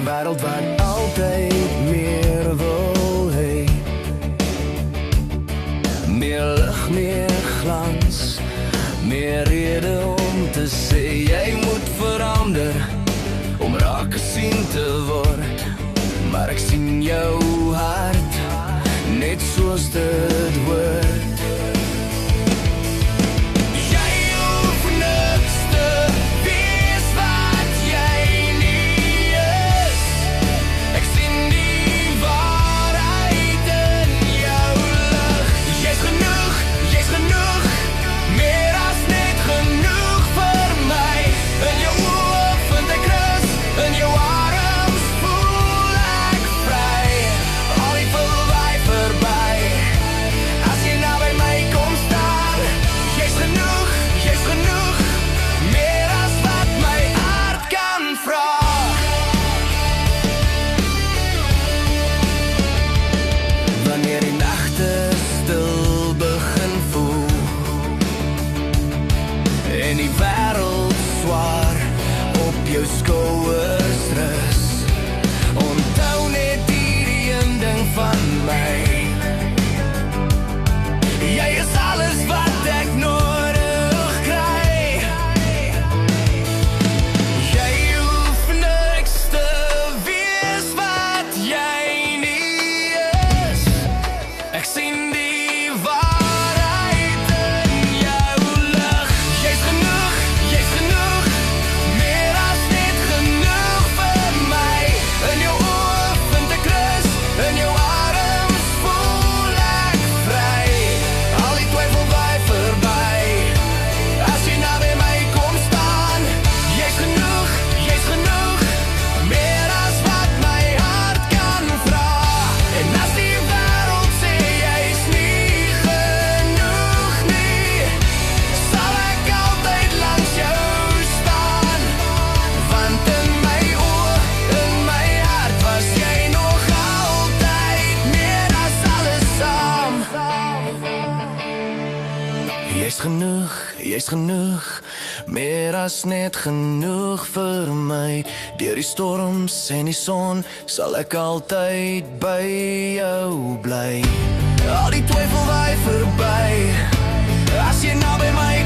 wêreld wat altyd meer wil hê. Meer lig, meer glans, meer rede om te sê jy moet verander, om raak gesien te word. Maar ek sien jou hart, net soos dit hoort. En die wêreld swaar op jou skouers rus. Onthou net hierdie een ding van my. Jy is alles wat ek nodig kry. Jy hoef niks te wees wat jy nie is. Ek sien die waarheid in jou lig. Jy's genoeg, meer as net genoeg vir my. In jou oë vind ek rus, in jou arms voel ek vry. Al die twyfel waai verby, as jy naby my kom staan. Jy's genoeg, meer as wat my hart kan vra. En as die wêreld sê jy's nie genoeg nie, sal ek altyd langs jou staan. Want in my oë, in my hart was jy nog altyd meer as alles saam. Jy's genoeg, meer as net genoeg vir my. Deur die storms en die son sal ek altyd by jou bly. Al die twyfel waai verby, as jy naby my